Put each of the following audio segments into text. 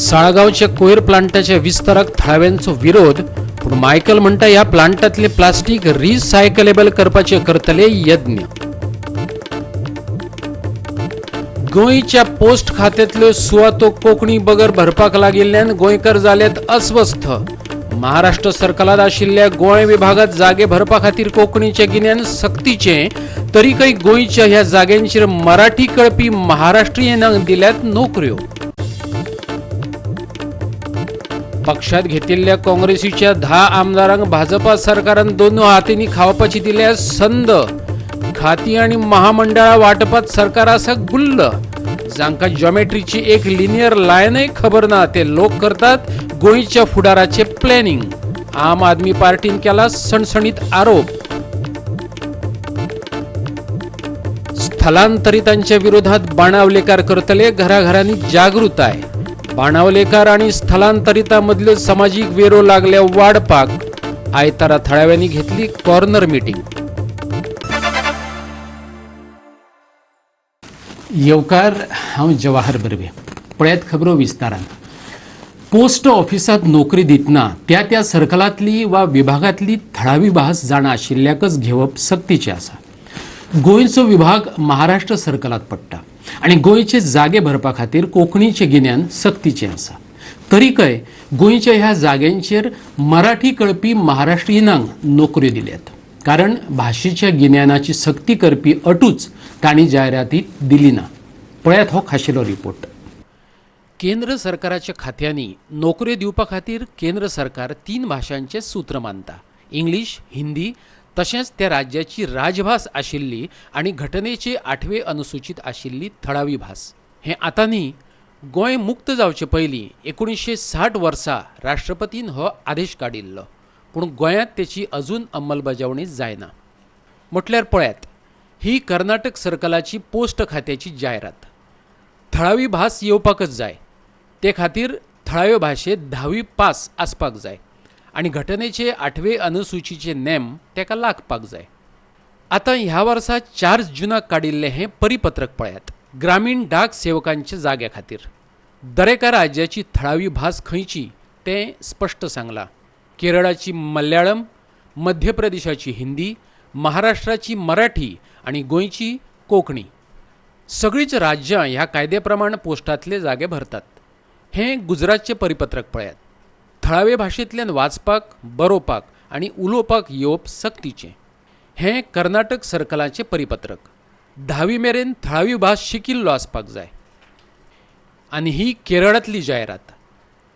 साळगावच्या कोयर प्लांटाच्या विस्ताराक थळाव्यांचो विरोध, पण मायकल म्हणटा ह्या प्लांटातले प्लास्टिक रिसायकलेबल करपाचे करतले यज्ञ। गोंयच्या पोस्ट खात्यातल्यो सुवातो कोंकणी बगर भरपाक लागिल्ल्यान गोंयकार जाल्यात अस्वस्थ। महाराष्ट्र सरकारात आशिल्ल्या गोंय विभागात जागे भरपा खातीर कोंकणीचे गिन्यान सक्तीचे, तरीकय गोंयच्या ह्या जाग्यांचेर मराठी कळपी महाराष्ट्रीयनांक दिल्यात नोकऱ्यो। पक्षात घेतिल्ल्या काँग्रेसीच्या 10 आमदारांक भाजपा सरकारान दोन हातींनी खावपाची दिल्या संद। खाती आणि महामंडळा वाटपात सरकार आसा गुल्ल। जांका जॉमेट्रीची एक लिनियर लायनय खबर ना ते लोक करतात गोंयच्या फुडाराचे प्लॅनिंग। आम आदमी पार्टीन केला सणसणीत आरोप। स्थलांतरितांच्या विरोधात बाणावलेकार करतले, घराघरांनी जागृताय। बाणावलेकार आणि स्थलांतरिता मधले सामाजिक वेरो लागल्या वाढपाक आयतारा थळाव्यांनी घेतली कॉर्नर मीटिंग। येवकार, हांव जवाहर बर्वे। पळयात खबरो विस्तारान। पोस्ट ऑफिसात नोकरी दितना त्या सर्कलातली वा विभागातली थळावी भास जाणा आशिल्ल्याकच घेवप सक्तीचे आसा। गोंयचो विभाग महाराष्ट्र सर्कलात पडटा आणि गोंयचे जागे भरपा खातीर कोंकणीचे गिन्यान सक्तीचे आसा। तरीकय गोंयच्या ह्या जाग्यांचेर मराठी कळपी महाराष्ट्रीयनांक नोकऱ्यो दिल्यात, कारण भाशेच्या गिन्यानाची सक्ती करपी अटूच तांणी जायरातीत दिली ना। पळयात हो खाशेलो रिपोर्ट। केंद्र सरकाराच्या खात्यांनी नोकऱ्यो दिवपा खातीर केंद्र सरकार 3 भाषांचे सूत्र मानता। इंग्लिश, हिंदी तशेंच त्या राज्याची राजभास आशिल्ली आणि घटनेचे 8वे अनुसूचित आशिल्ली थळावी भास। हे आता न्ही, गोंय मुक्त जावचे पयलीं 1960 वर्सा राष्ट्रपतीन हो आदेश काडिल्लो, पूण गोंयांत तेची अजून अंमलबजावणी जायना। म्हटल्यार पळयात, ही कर्नाटक सर्कलाची पोस्ट खात्याची जायरात। थळावी भास येवपाकच जाय, ते खातीर थळाव्यो भाशेत 10वी पास आसपाक जाय आणि घटनेचे 8वे अनुसूचीचे नेम तेका लागपाक जाय। आता ह्या वर्सा 4 जूनाक काडिल्ले हे परिपत्रक पळयात। ग्रामीण डाक सेवकांच्या जाग्या खातीर दरेका राज्याची थळावी भास खंयची तें स्पष्ट सांगलां। केरळाची मल्याळम, मध्य प्रदेशाची हिंदी, महाराष्ट्राची मराठी आणि गोंयची कोंकणी। सगळीच राज्यां ह्या कायद्याप्रमाण पोस्टातले जागे भरतात। हे गुजरातचे परिपत्रक पळयात। थळावे भाशेंतल्यान वाचपाक, बरोवपाक आणि उलोवपाक येवप सक्तीचे। हे कर्नाटक सर्कलाचे परिपत्रक। 10वी मेरेन थळावी भास शिकिल्लो आसपाक जाय। आणि ही केरळातली जायरात।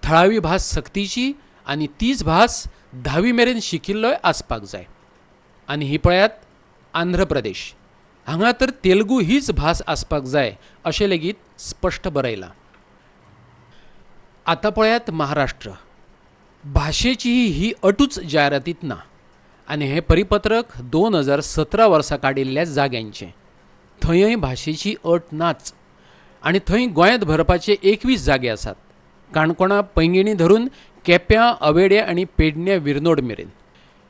थळावी भास सक्तीची आणि तीच भास 10वी मेरेन शिकिल्लोय आसपाक जाय। आणि ही पळयात आंध्र प्रदेश। हांगा तर तेलुगू हीच भास आसपाक जाय अशें लेगीत स्पष्ट बरयलां। आता पळयात महाराष्ट्र। भाशेची ही अटूच जायरातीत ना आणि हे परिपत्रक 2017 वर्सा काडिल्ल्या जाग्यांचे। थंयय भाशेची अट नाच आणि थंय गोंयांत भरपाचे 21 जागे आसात। काणकोणा पैंगिणी धरून केप्यां, अवेड्या आणि पेडण्यां विरनोड मेरेन।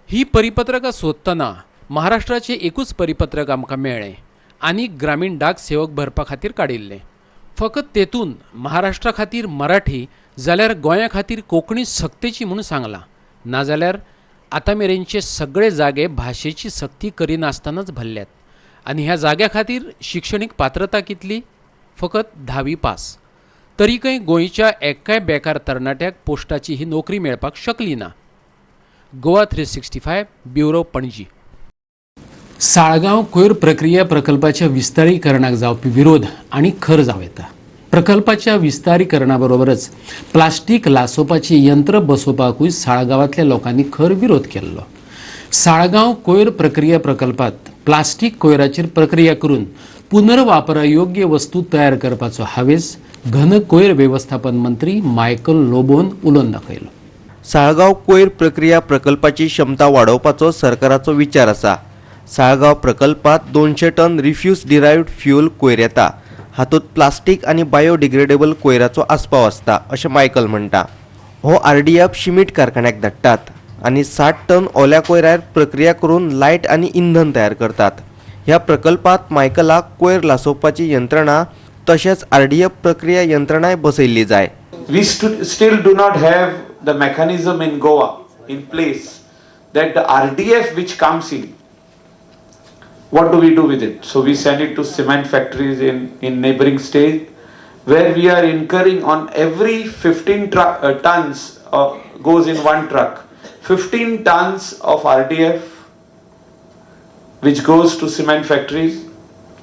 ही परिपत्रकां सोदतना महाराष्ट्राचे एकूच परिपत्रक आमकां मेळ्ळें आनी ग्रामीण डाक सेवक भरपा खातीर काडिल्लें। फकत तेतून महाराष्ट्रा खातीर मराठी जाल्यार गोंया खातीर कोंकणी सक्तीची म्हूण सांगलां। नाजाल्यार आतां मेरेनचे सगळे जागे भाशेची सक्ती करिनासतनाच भरल्यात। आनी ह्या जाग्या खातीर शिक्षणीक पात्रता कितली? फकत 10वी पास। तरीकय गोंयच्या एक्काय बेकार तरणाट्याक पोस्टाची ही नोकरी मेळपाक शकली ना। गोवा 365 ब्युरो पणजी। साळगांव कोयर प्रक्रिया प्रकल्पाच्या विस्तारीकरणाक जावपी विरोध आणि खर जाव येता। प्रकल्पाच्या विस्तारीकरणाबरोबरच प्लास्टीक लासोवपाची यंत्र बसोवपाकूय साळगांवातल्या लोकांनी खर विरोध केल्लो। साळगांव कोयर प्रक्रिया प्रकल्पात प्लास्टीक कोयराचेर प्रक्रिया करून पुनर्वापरयोग्य वस्तू तयार करपाचो हावेस घन कोयर व्यवस्थापन मंत्री मायकल लोबोन उलोवन दाखयलो। साळगांव कोयर प्रक्रिया प्रकल्पाची क्षमता वाडोवपाचो सरकाराचो विचार आसा। साळगांव प्रकल्पात 200 टन रिफ्यूज डिरायव्ड फ्यूल कोयर येता। हातूंत प्लास्टीक आनी बायोडिग्रेडेबल कोयराचो आस्पाव आसता अशें मायकल म्हणटा। हो RDF शिमीट कारखान्याक धाडटात आनी 60 टन ओल्या कोयरार प्रक्रिया करून लायट आनी इंधन तयार करतात। ह्या प्रकल्पात मायकलाक कोयर लासोवपाची यंत्रणा तशेंच RDF प्रक्रिया यंत्रणाय बसयल्ली जाय। we still do not have the mechanism in Goa in place that the RDF which comes in, what do we do with it? So we send it to cement factories in neighboring state, where we are incurring on every 15 tons goes in one truck. 15 tons of RDF which goes to cement factories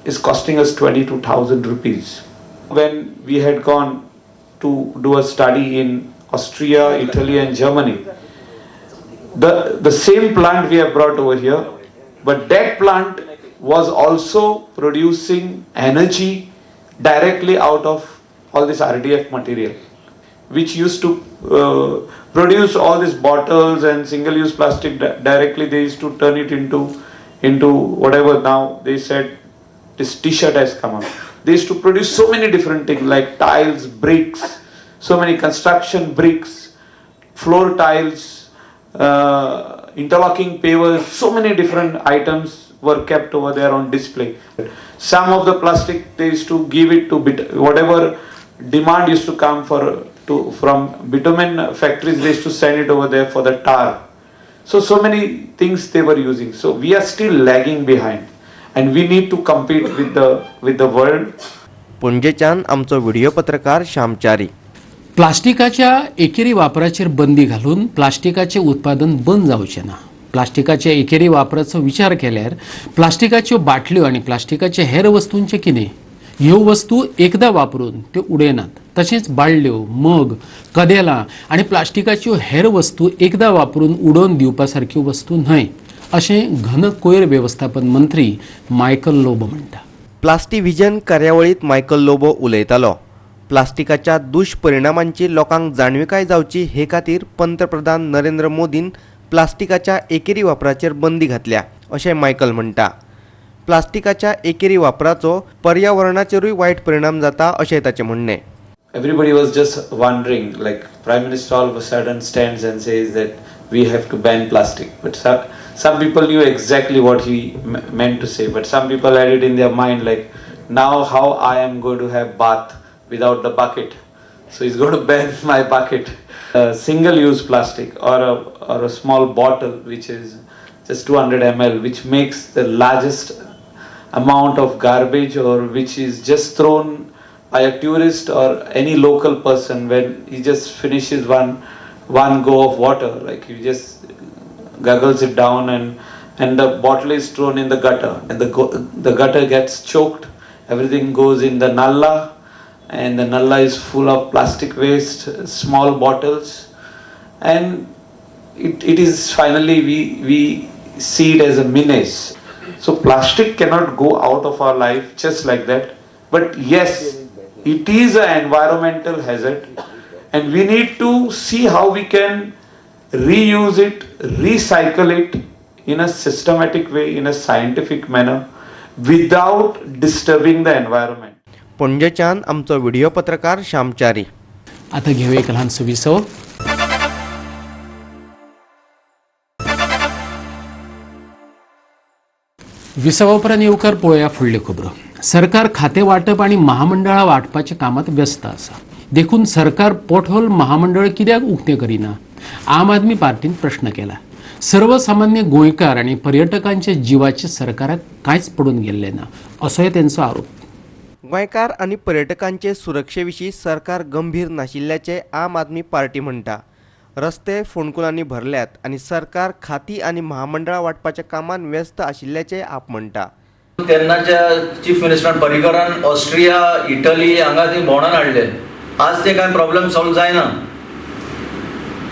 is costing us 22,000 rupees. When we had gone to do a study in Austria, Italy and Germany, the same plant we have brought over here, but that plant was also producing energy directly out of all this RDF material, which used to produce all these bottles and single-use plastic directly. They used to turn it into whatever now they said this t-shirt has come up. They used to produce so many different things like tiles, bricks, so many construction bricks, floor tiles, interlocking pavers, so many different items were kept over there on display. Some of the plastic they used to give it to whatever demand used to come from bitumen factories, they used to send it over there for the tar. So many things they were using. So we are still lagging behind and we need to compete with the world. पुणजेच्यान आमचो video पत्रकार श्यामचारी. प्लास्टिकाच्या एकेरी वापराचेर बंदी घालून प्लास्टिकाचे उत्पादन बंद जावचें ना. प्लास्टिकाच्या एकेरी वापराचो विचार केल्यार प्लास्टिकाच्यो बाटल्यो आनी प्लास्टिकाचे हेर वस्तूंचे कितें? ह्यो वस्तू एकदा वापरून त्यो उडयनात. तशेंच बाळल्यो, मग, कदेलां आनी प्लास्टिकाच्यो हेर वस्तू एकदा वापरून उडोवन दिवपा सारक्यो वस्तू न्हय, अशें घन कोयर वेवस्थापन मंत्री मायकल लोबो म्हणटा. प्लास्टिव्हिजन कार्यावळीत मायकल लोबो उलयतालो. प्लास्टिकाच्या दुष्परिणामांची लोकांक जाणविकाय जावची हे खातीर पंतप्रधान नरेंद्र मोदीन प्लास्टिकाच्या एकेरी वापराचेर बंदी घातल्या अशें मायकल म्हणटा. प्लास्टिकाच्या एकेरी वापराचो पर्यावरणाचेरूय वायट परिणाम जाता अशें ताचें म्हणणें. Everybody was just wondering, like Prime Minister all of a sudden stands and says that we have to ban plastic. But some people knew exactly what he meant to say. But some people had it in their mind like, now how I am going to have bath without the bucket. So he's going to ban my bucket. Single-use plastic or a small bottle which is just 200 ml, which makes the largest amount of garbage, or which is just thrown by a tourist or any local person when he just finishes one go of water, like he just guggles it down and the bottle is thrown in the gutter and the gutter gets choked, everything goes in the nalla and the nalla is full of plastic waste, small bottles, and it is finally we see it as a menace. So plastic cannot go out of our life just like that, but yes, it is an environmental hazard and we need to see how we can reuse it, recycle it in a systematic way, in a scientific manner, without disturbing the environment. पणजेच्यान आमचो video पत्रकार श्यामचारी. आता घेऊ एक लहानसो विसव. विसवाउपरांत येवकार पळोवया फुडले खबरो. सरकार खाते वाटप आणि महामंडळां वाटपाच्या कामात व्यस्त आसा. देखून सरकार पोटहोल महामंडळ कित्याक उक्तें करिना? आम आदमी पार्टीन प्रश्न केला. सर्वसामान्य गोंयकार आणि पर्यटकांच्या जिवाचे सरकाराक कांयच पडून गेल्लें ना, असोय तेंचो आरोप. गोंयकार आनी पर्यटकांचे सुरक्षेविशीं सरकार गंभीर नाशिल्ल्याचे आम आदमी पार्टी म्हणटा. रस्ते फोंडकुलांनी भरल्यात आनी सरकार खाती आनी महामंडळां वाटपाच्या कामान व्यस्त आशिल्ल्याचे आप म्हणटा. तेन्नाच्या चीफ मिनिस्टर पर्रीकरान ऑस्ट्रिया, इटली हांगा ती भोंवडावन हाडले. आज ते कांय प्रॉब्लेम सॉल्व जायना.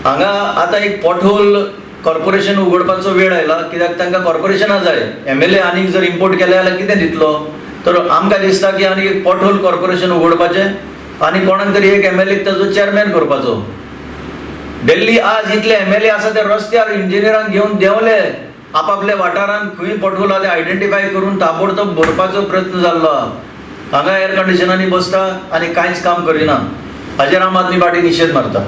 हांगा आतां एक पॉटहोल कॉर्पोरेशन उगडपाचो वेळ आयला, कित्याक तांकां कॉर्पोरेशनां जाय. एमएलए आनीक जर इम्पोर्ट केले जाल्यार कितें दितलो? तर आमकां दिसता की आनी एक पॉटहोल कॉर्पोरेशन उगडपाचें आनी कोणाक तरी एक एमएलए ताजो चेअरमॅन करपाचो. दिल्ली आज इतले एमएलए आसा ते रस्त्यार इंजिनियरांक घेवन देंवले. आपापल्या वाठारांत खंय पॉटहोल आहा ते आयडेंटिफाय करून ताबडतोब भरपाचो प्रयत्न जाल्लो. हांगा एअर कंडिशनांनी बसता आनी कांयच काम करिना. हाजेर आम आदमी पार्टी निशेध मारता.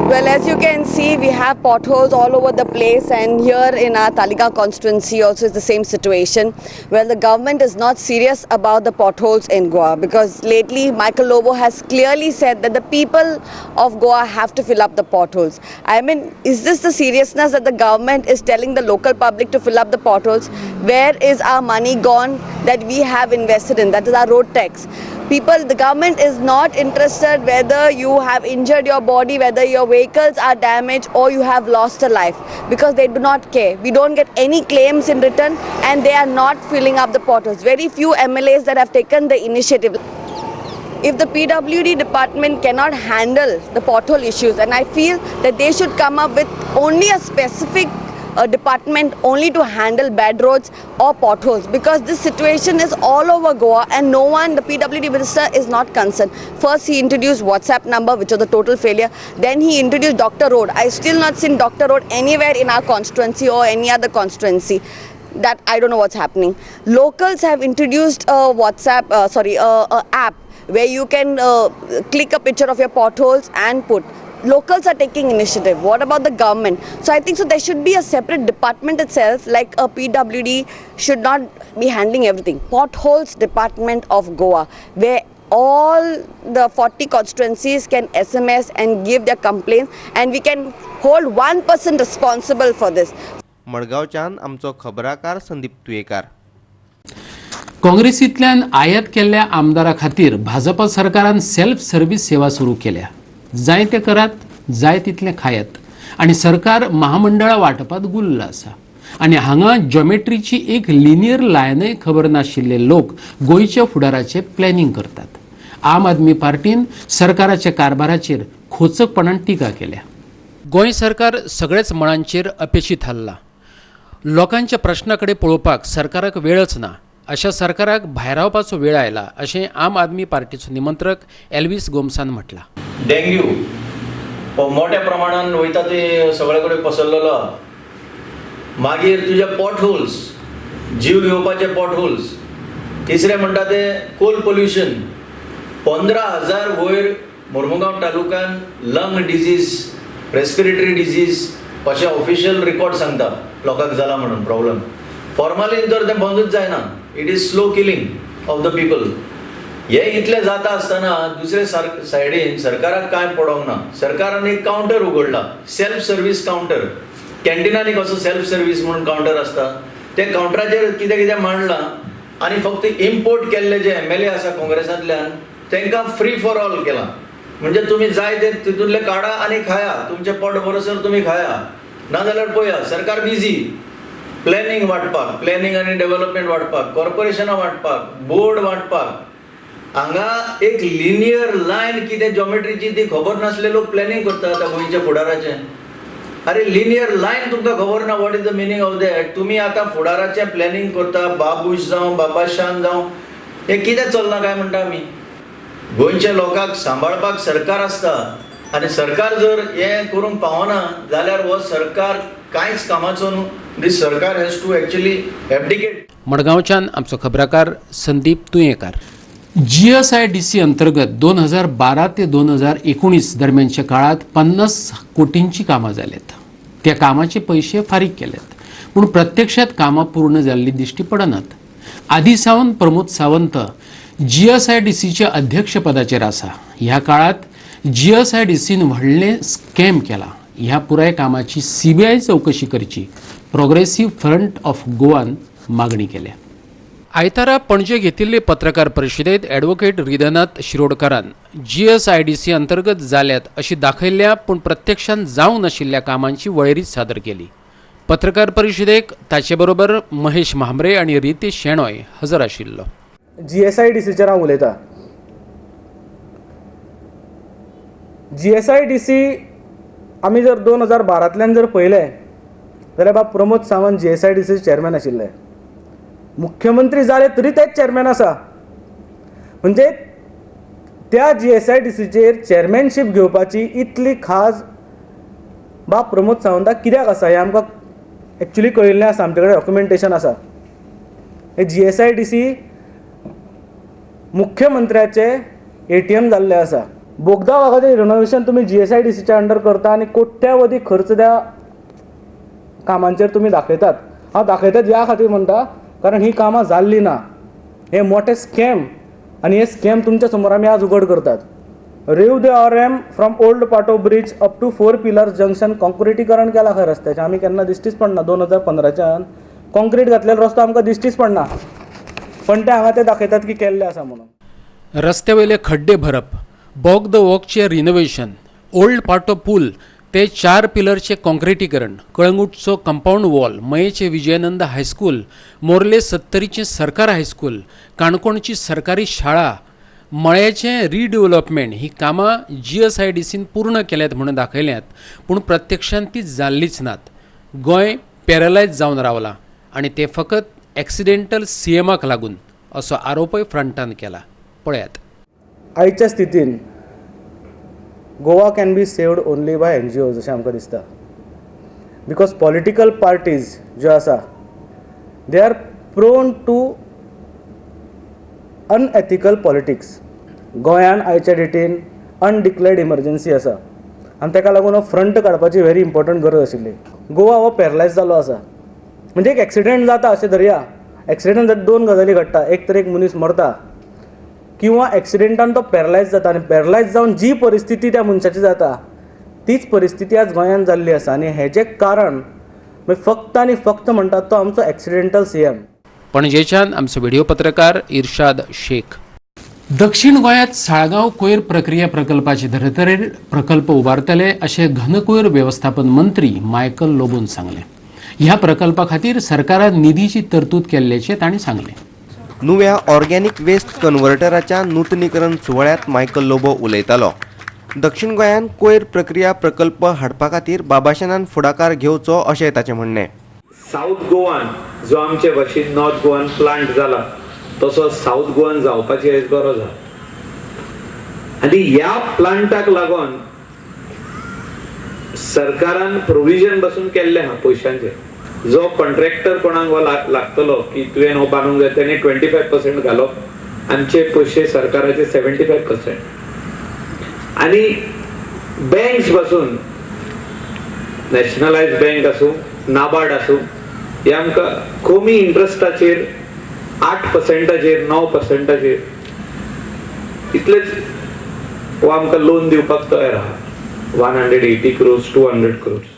Well, as you can see, we have potholes all over the place, and here in our Talika constituency also is the same situation, where the government is not serious about the potholes in Goa, because lately Michael Lobo has clearly said that the people of Goa have to fill up the potholes. I mean, is this the seriousness that the government is telling the local public to fill up the potholes? Where is our money gone that we have invested in? That is our road tax. The government is not interested whether you have injured your body, whether your vehicles are damaged or you have lost a life, because they do not care. We don't get any claims in return, and they are not filling up the potholes. Very few MLAs that have taken the initiative. If the PWD department cannot handle the pothole issues, and I feel that they should come up with only a specific department only to handle bad roads or potholes, because this situation is all over Goa and no one, the PWD minister is not concerned. First he introduced WhatsApp number, which was a total failure. Then he introduced Dr. Road. I still not seen Dr. Road anywhere in our constituency or any other constituency. That I don't know what's happening. Locals have introduced a WhatsApp, a app where you can click a picture of your potholes and put. Locals are taking initiative. What about the government? So I think so there should be a separate department itself, like a PWD should not be handling everything. Potholes department of Goa, where all the 40 constituencies can SMS and give their complaints, and we can hold one person responsible for this. मडगावच्यान आमचो खबराकार संदीप तुयेकार. काँग्रेसींतल्यान आयात केल्ल्या आमदारा खातीर भाजपा सरकारान self service सेवा सुरू केल्या. जाय ते करात, जाय तितले खायात, आणि सरकार महामंडळा वाटपात गुल्ल आसा. आणि हांगा जॉमेट्रीची एक लिनियर लायनय खबर नाशिल्ले लोक गोंयच्या फुडाराचे प्लॅनिंग करतात. आम आदमी पार्टीन सरकाराच्या कारभाराचेर खोचकपणान टिका केल्या. गोंय सरकार सगळेच मळांचेर अपेक्षीत हल्ला. लोकांच्या प्रश्नाकडे पळोवपाक सरकाराक वेळच ना. अशा सरकाराक भायर रावपाचो वेळ आयला, अशें आम आदमी पार्टीचो निमंत्रक एल्विस गोमसान म्हटला. डेंग्यू मोठ्या प्रमाणात वयता ते सगळे कडेन पसरलेलो. मागीर तुजे पॉटहोल्स, जीव घेवपाचे पॉटहोल्स. तिसरे म्हणटा ते कोल पोल्युशन. 15,000 वयर मोर्मुगांव तालुक्यान लंग डिजीज, रेस्पिरेटरी डिजीज अशें ऑफिशियल रिकॉर्ड सांगता लोकांक जाला म्हणून प्रॉब्लेम. फॉर्मालिन तर तें बंदूच जायना. It is slow killing of the people. हे इतले जाता आसतना दुसरे सायडीन सरकाराक काय पडोंक ना. सरकारान एक कावंटर उगडला, सेल्फ सर्व्हिस कावंटर. कॅन्टिनांनी कसो सेल्फ सर्व्हिस म्हणून कावंटर आसता, ते कावंटराचेर कितें कितें मांडलां, आनी फक्त इम्पोर्ट केल्ले जे MLA आसा काँग्रेसांतल्यान तांकां फ्री फॉर ऑल केलां. म्हणजे तुमी जाय ते तितूंतले काडा आनी खाया, तुमचे पोट भरसर तुमी खाया. नाजाल्यार पळया, सरकार बिजी प्लॅनिंग वाटपाक, प्लॅनिंग आनी डेव्हलपमेंट वाटपाक, कॉर्पोरेशनां वाटपाक, बोर्ड वाटपाक. हांगा एक लिनियर लायन कितें जॉमेट्रीची ती खबर नासले लोक प्लॅनिंग करता आतां गोंयच्या फुडाराचें. अरे लिनियर लायन तुमकां खबर ना. What is the meaning of that? तुमी आतां फुडाराचें प्लॅनिंग करता. बाबूश जावं बाबाशान जावं हें कितें चलना काय म्हणटा आमी. गोंयच्या लोकांक सांबाळपाक सरकार आसता, आनी सरकार जर हें करूंक पावना जाल्यार हो सरकार कांयच कामाचो न्हू. दीस सरकार हॅज टू एक्चुअली एबडिकेट. मडगांवच्यान आमचो खबराकार संदीप तुयेकार. GSIDC अंतर्गत 2012 ते 2019 दरम्यानच्या काळात 50 कोटींची कामां जाल्यात. त्या कामाचे पैसे फारीक केलेत, पूण प्रत्यक्षात कामां पूर्ण जाल्ली दिश्टी पडनात. आदी सावन प्रमोद सावंत GSIDCच्या अध्यक्षपदाचेर आसा. ह्या काळात GSIDCन व्हडलें स्कॅम केला. ह्या पुराय कामाची CBI चौकशी करची प्रोग्रेसिव्ह फ्रंट ऑफ गोवान मागणी केल्या. आयतारा पणजे घेतिल्ले पत्रकार परिशदेंत ॲडव्होकेट रिदनाथ शिरोडकारान GSIDC अंतर्गत जाल्यात अशी दाखयल्ल्या पूण प्रत्यक्षांत जावंक नाशिल्ल्या कामांची वळेरीच सादर केली. पत्रकार परिशदेक ताचे बरोबर महेश म्हांबरे आनी रितेश शेणॉय हजर आशिल्लो. GSIDCचेर हांव उलयतां. GSIDC आमी जर 2012तल्यान जर पळयलें जाल्यार बाब प्रमोद सावंत GSIDCचे चेअरमॅन आशिल्ले. मुख्यमंत्री जाले तरी तेच चेअरमॅन आसा. म्हणजे त्या GSIDCचेर चेअरमॅनशीप घेवपाची इतली खास बाब प्रमोद सावंताक कित्याक आसा हें आमकां एक्चुली कळिल्लें आसा. आमचे कडेन डॉक्युमेंटेशन आसा. हे GSIDC मुख्यमंत्र्याचे ATM जाल्ले आसा. बोगदा भागाचे रिनोव्हेशन तुम्ही GSIDCच्या अंडर करता आणि कोट्यावधी खर्च त्या कामांचेर तुम्ही दाखयतात. हांव दाखयतात ह्या खातीर म्हणटा कारण ही कामां जाल्ली ना. हे मोठे स्कॅम आणि हे स्कॅम तुमच्या समोर आमी आज उघड करतात. रेव दे RM from old Patto bridge up to 4 pillars junction कॉन्क्रिटीकरण केला खंय रस्त्याचें. आमी केन्ना दिश्टीच पडना 2015च्यान कॉन्क्रीट घातलेलो रस्तो आमकां दिश्टीच पडना, पण ते हांगा ते दाखयतात की केल्ले आसा म्हणून. रस्त्यावयले खड्डे भरप, बॉग द वॉकचे रिनोव्हेशन, ओल्ड पाटो पूल ते 4 पिलरचे कॉन्क्रिटीकरण, कळंगूटचो कंपाऊंड वॉल, मयेचे विजयानंद हायस्कूल, मोर्ले 70चे सरकार हायस्कूल, काणकोणची सरकारी शाळा, मळ्याचें रिडेव्हलपमेंट ही कामां GSIDCन पूर्ण केल्यात म्हणून दाखयल्यात, पूण प्रत्यक्षांत ती जाल्लीच नात. गोंय पॅरलायज जावन रावलां आनी ते फकत एक्सिडेंटल CMाक लागून असो आरोपय फ्रंटान केला. पळयात. आयच्या स्थितीन Goa can be saved only by NGOs अशें आमकां दिसता. बिकॉज पॉलिटिकल पार्टीज ज्यो आसा they are prone to unethical politics. गोंयान आयच्या डेटीन अनडिक्लेअर्ड इमर्जन्सी आसा आनी ताका लागून हो फ्रंट काडपाची व्हेरी इम्पॉर्टंट गरज आशिल्ली. गोवा हो पॅरलायज जालो आसा. म्हणजे एक एक्सिडेंट जाता अशें धरया. एक्सिडेंट जाता 2 गजाली घडटा. एक तर एक मनीस मरता किंवा एक्सिडेंटान तो पॅरलायज जाता आनी पॅरलायज जावन जी परिस्थिती त्या मनशाची जाता तीच परिस्थिती आज गोंयान जाल्ली आसा. आनी हेजें कारण फक्त आनी फक्त म्हणटात तो आमचो एक्सिडेंटल CM. पणजेच्यान आमचो व्हिडिओ पत्रकार इर्शाद शेख. दक्षिण गोंयांत साळगांव कोयर प्रक्रिया प्रकल्पाचे धर्तरेर प्रकल्प उबारतले अशें घनकोयर व्यवस्थापन मंत्री मायकल लोबोन सांगले. ह्या प्रकल्पा खातीर सरकारान निधीची तरतूद केल्ल्याचें तांणी सांगलें. नुव्या ऑर्गॅनिक वेस्ट कन्व्हर्टराच्या नूतनीकरण सुवाळ्यात मायकल लोबो उलयतालो. दक्षिण गोंयांत कोयर प्रक्रिया प्रकल्प हाडपा खातीर बाबाशनान फुडाकार घेवचो अशें ताचें म्हणणें. साऊथ गोवान जो आमचे भाशेन नॉर्थ गोवान प्लांट जाला तसो साऊथ गोवान जावपाची आयज गरज आहा. आनी ह्या प्लांटाक लागून सरकारान प्रोविजन बसून केल्ले आहा पयशांचे. जो कॉन्ट्रॅक्टर कोणाक हो लागतलो की तुवें हो बांदूंक जाय तेणे 25% घालप, आमचे पयशे सरकाराचे 75%. आनी बँक्स पासून नॅशनलायज बँक आसूं नाबार्ड आसूं हे आमकां कमी इंट्रस्टाचेर 8%, 9% इतलेच हो आमकां लोन दिवपाक तयार आहा. 180 crores, 200 crores.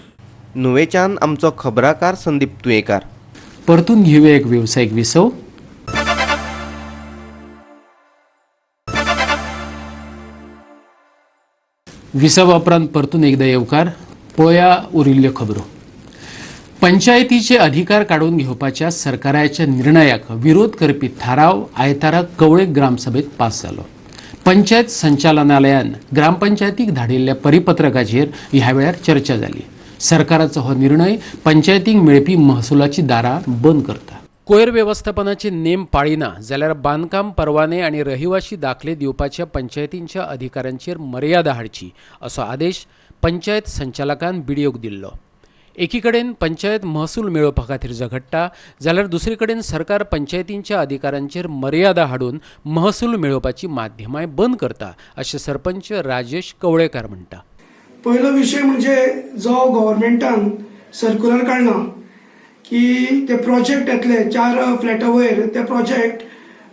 नुवेच्यान आमचो खबराकार संदीप तुयेकार. परतून घेऊया एक व्यावसायिक विसव. विसव उपरांत परतून एकदा येवकार. पळया उरिल्ल्यो खबरो. पंचायतीचे अधिकार काढून घेवपाच्या सरकाराच्या निर्णयाक विरोध करपी थाराव आयतारा कवळे ग्रामसभेत पास जालो. पंचायत संचालनालयान ग्रामपंचायतीक धाडिल्ल्या परिपत्रकाचेर ह्या वेळार चर्चा जाली. सरकाराचो हो निर्णय पंचायतीक मेळपी महसुलाची दारां बंद करता. कोयर व्यवस्थापनाचे नेम पाळिना जाल्यार बांदकाम परवाने आणि रहिवाशी दाखले दिवपाच्या पंचायतींच्या अधिकारांचेर मर्यादा हाडची असो आदेश पंचायत संचालकान BDOक दिल्लो. एकीकडेन पंचायत महसूल मेळोवपा खातीर झगडटा जाल्यार दुसरे कडेन सरकार पंचायतींच्या अधिकारांचेर मर्यादा हाडून महसूल मेळोवपाची माध्यमांय बंद करता अशें सरपंच राजेश कवळेकार म्हणटा. पहिलो विषय म्हणजे जो गव्हर्मेंटान सर्क्युलर काडला की ते प्रोजेक्ट येतले 4 फ्लॅटा वयर ते प्रोजेक्ट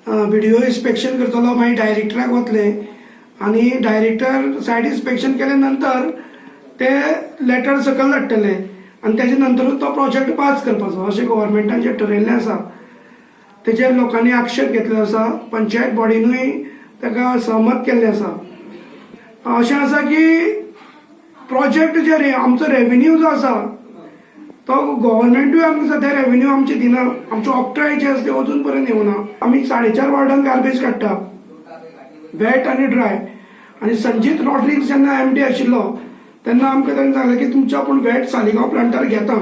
BDO इन्स्पेक्शन करतलो, मागीर डायरेक्टराक वतले आनी डायरेक्टर सायट इन्स्पेक्शन केले नंतर ते लेटर सकयल धाडटले आनी तेजे नंतरूच तो प्रोजेक्ट पास करपाचो अशें गव्हर्मेंटान जें ठरयल्लें आसा. तेजेर लोकांनी आक्षेप घेतलेलो आसा. पंचायत बॉडीनूय ताका सहमत केल्लें आसा. अशें आसा की प्रोजेक्ट जे आमचो रेव्हेन्यू जो आसा तो गव्हर्मेंटूय आमकां सद्या रेव्हेन्यू आमचे दिना. आमचो ऑक्ट्राय जे आसा ते अजून पर्यंत येवना. आमी 4.5 वार्डान गार्बेज काडटा, वेट आनी ड्राय. आनी संजीत रॉड्रिक्स जेन्ना MD आशिल्लो तेन्ना आमकां ताणें सांगलें की तुमचो आपूण वेट सालिगांव प्लांटार घेता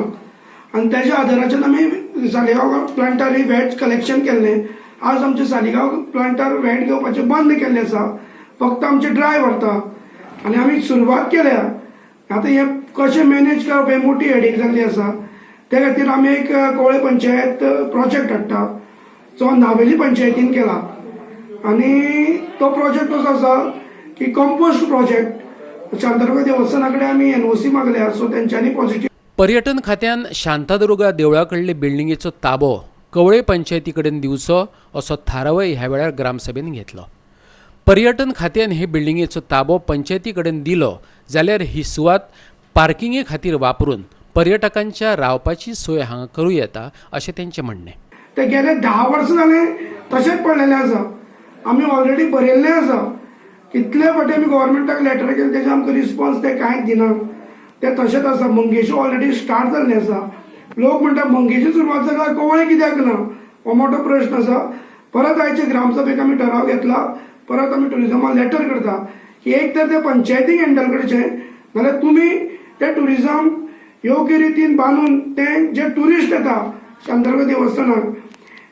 आनी तेज्या आदाराच्यान आमी सालिगांव प्लांटार वेट कलेक्शन केल्लें. आज आमचे सालिगांव प्लांटार वेट घेवपाचें बंद केल्लें आसा. फक्त आमचे ड्राय व्हरता आनी आमी सुरवात केल्या. आतां हें कशें मॅनेज करप हें मोठी हेडीक जाल्ली आसा. त्या खातीर आमी एक कवळे पंचायत प्रोजेक्ट हाडटा जो नावेली पंचायतीन केला आनी तो प्रोजेक्ट असो आसा की कंपोस्ट प्रोजेक्ट शांतादुर्गा देवस्थानाकडे आम्ही NOC मागल्या, सो त्यांच्यानी पॉझिटिव्ह. पर्यटन खात्यान शांतादुर्गा देवळा कडले बिल्डिंगेचो ताबो कवळे पंचायती कडेन दिवचो असो थारावय ह्या वेळार ग्रामसभेन घेतलो. पर्यटन खात्यान हे बिल्डिंगेचो ताबो पंचायती कडेन दिलो जाल्यार ही सुवात पार्किंगे खातीर वापरून पर्यटकांच्या रावपाची सोय हांगा करूं येता अशें तेंचें म्हणणें. ते गेले 10 वर्सां जाले तशेंच पडलेले आसा. आमी ऑलरेडी बरयल्ले आसा. कितले फावटी आमी गव्हर्मेंटाक लेटर केले, तेजे आमकां रिस्पॉन्स ते कांयच दिना. ते तशेंच आसा. मंगेशी ऑलरेडी स्टार्ट जाल्लें आसा. लोक म्हणटा मंगेशी सुरवात जाल्यार कवळे कित्याक ना, हो मोठो प्रश्न आसा. परत आयचे ग्रामसभेक आमी ठराव घेतला, परत आमी टुरिजमाक लेटर करता की एक तर ते पंचायतीक हँडल करचें, नाल्यार तुमी ते टुरिजम योग्य रितीन बांदून ते जे टुरिस्ट येता शांतादुर्गा देवस्थानाक,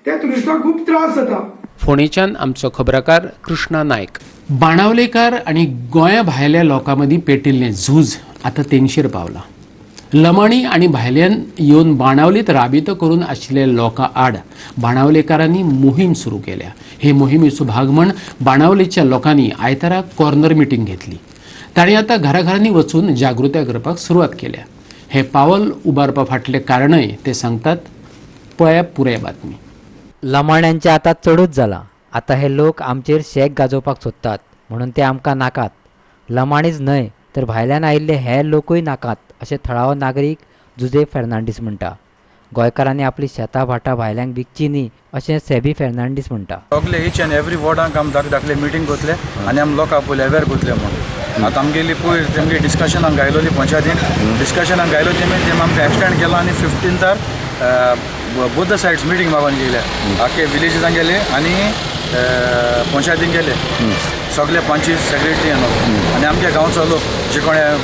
त्या टुरिस्टांक खूब त्रास जाता. फोंडेच्यान आमचो खबराकार कृष्णा नायक. बाणावलेकार आनी गोंया भायल्या लोकां मदीं पेटिल्लें झूज आतां तेंगशेर पावलां. लमाणी आनी भायल्यान येवन बाणावलीत राबितो करून आशिल्ल्या लोकां आड बाणावलेकारांनी मोहीम सुरू केल्या. हे मोहिमेचो भाग म्हण बाणावलेच्या लोकांनी आयतारा कॉर्नर मिटींग घेतली. तांणी आतां घराघरांनी वचून जागृताय करपाक सुरवात केल्या. हे पावल उबारपा फाटले कारणय ते सांगतात. पळया पुराय बातमी. लमाण्यांचे आतां चडूच जाला. आतां हे लोक आमचेर शेक गाजोवपाक सोदतात म्हणून ते आमकां नाकात. लमाणीच न्हय तर भायल्यान आयिल्ले हे लोकूय नाकात अशें थळावो नागरीक जुझे फेर्नांडीस म्हणटा. गोंयकारांनी आपली शेतां भाटां भायल्यांक विकची न्ही अशें सेबी फेर्नांडीस म्हणटा. सगळे ईच एंड एवरी वॉर्डांक आमी दाखले मिटींग करतले आनी आमी लोकांक पयलीं अवेर करतले म्हणून. आतां आमगेली पयर तेमगे डिस्कशनाक गायलोली पंचायतीन, डिस्कशनाक गायलो तेमी आमकां एक्सटेंड केला आनी 15 बोथ सायड्स मिटींग मागून गेले. आख्खे विलेजीसांक गेले आनी पंचायतीन गेले, सगळे पंची सेक्रेटरी आनी आमच्या गांवचो लोक जे कोणें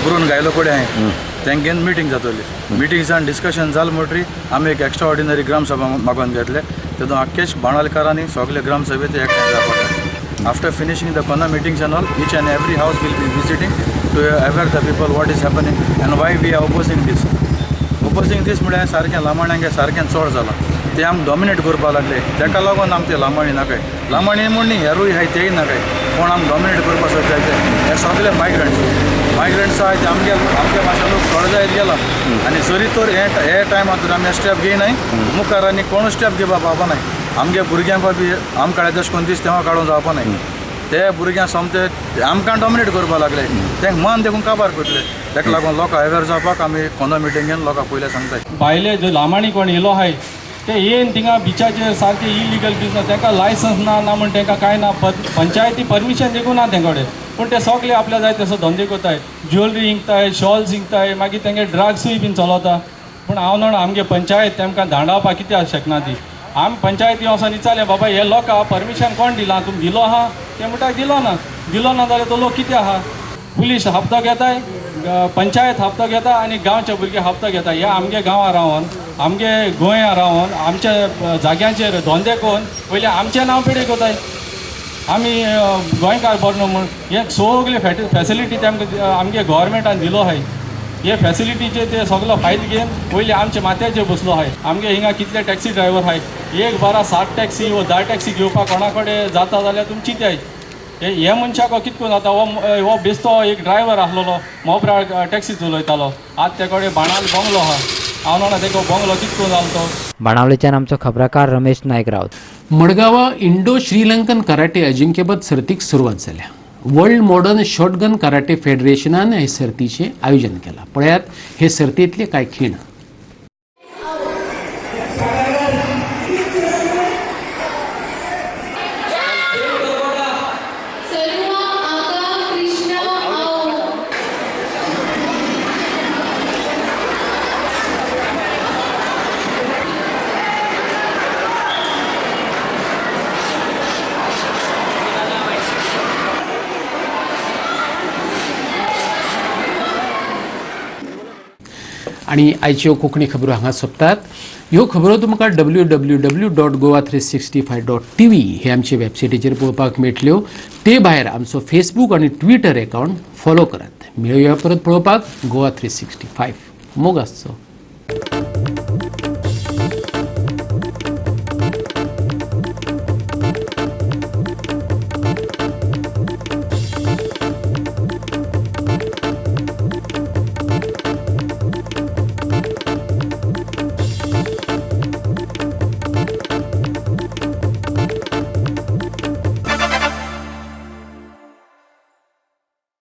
बुरून गायलो पळय हांवें तेंगेन मिटींग जातली. मिटींगसान डिस्कशन जालें म्हणटरी आमी एक एक्स्ट्रा ऑर्डिनरी ग्रामसभा मागून घेतले. तेतून आख्खेच बाणावलेकारांनी सगळे ग्रामसभेत एकठांय जावपाक. After finishing the corner meetings and all, each and every house will be visiting to aware the people what is happening and why we are opposing this. Opposing this म्हळ्यार सारकें लामाण्यांगे सारकें चड जालां. ते आमी डॉमिनेट करपाक लागले. ताका लागून आमकां ते लामाणी नाकाय. लामाणी म्हण न्ही, हेरूय हाय तेय नाकाय. कोण आमी डॉमिनेट करपाक सोदताय हे सगळे मायग्रंट्स आहाय ते आमच्या भाशा लोक थोडे जायत गेला. आनी जरी तर हे टायमार आमी स्टेप घेयनाय मुखार आनी कोण स्टेप घेवपा पावपा नाय. आमगे भुरग्यांक बी आमकां तशें करून दीस तेव्हा काडून जावपा नाय. ते भुरग्यांक सोमते आमकां डॉमिनेट करपाक लागले. तेंक मन देखून काबार करतले. ताका लागून लोकां अवेर जावपाक आमी कोंदो मिटींगेन लोकांक पयलें सांगताय. भायले जो लामाणी कोण येयलो आहाय ते येवन थिंगा बिचाचेर सारके इलिगल बिजनस, तांकां लायसन्स ना म्हण तांकां कांय ना, पंचायती परमिशन देखून ना तेंकोडे, पूण ते सगळे आपल्या जाय तसो धंदे करताय. ज्वेलरी विकताय, शॉल्स विकताय, मागीर तेंगे ड्रग्सूय बीन चलता. पूण हांव न्हू आमगे पंचायत तेमकां धांडावपाक कित्याक शकना ती. आमी पंचायती वचोन विचारलें बाबा हे लोकां परमिशन कोण दिलां, तुमी दिलो आहा? ते म्हणटा दिलो ना जाल्यार तो लोक कित्याक आहा? पुलीस हप्तो घेताय, पंचायत हप्तो घेता आनी गांवचे भुरगे हप्तो घेता. हे आमगे गांवां रावन आमगे गोंया रावन आमच्या जाग्यांचेर धंदे करून पयलीं आमचें नांव पिडे कोताय. आमी गोंयकार बरो न्हू म्हूण हे सगळे फॅसिलिटी तेमकां आमगे गव्हर्मेंटान दिलो आहाय. हे फॅसिलिटीचे ते सगळो फायदो घेवन पयलीं आमच्या माथ्याचेर बसलो आहाय. आमगे हिंगा कितले टॅक्सी ड्रायव्हर आहाय, एक बारा 7 टॅक्सी वा 10 टॅक्सी घेवपाक कोणा कडेन जाता जाल्यार तुमी चिंताय. हे मनशाक कितको जाता, हो बेस्तो एक ड्रायव्हर आसलो मोबरा टॅक्सी चलयतालो. आज ते कडेन बाणावले बंगलो आहा. हांव म्हणा तेका बंगलो कितको जालो तो. बाणावलेच्यान आमचो खबराकार रमेश नायक रावत. मडगांवां इंडो श्रीलंकन कराटे अजिंक्यपद सर्तीक सुरवात जाल्या. वर्ल्ड मॉडर्न शॉटगन कराटे फेडरेशनान हे सर्तीचें आयोजन केलां. पळयात हे सर्तींतले कांय खीण. आणि आयच्यो कोंकणी खबरो हांगा सोंपतात. ह्यो खबरो तुमकां www.goa365.tv हे आमचे वेबसायटीचेर पळोवपाक मेळटल्यो. ते भायर आमचो फेसबूक आनी ट्विटर अकावंट फॉलो करात. मेळुया परत पळोवपाक गोवा 365. मोग आसचो.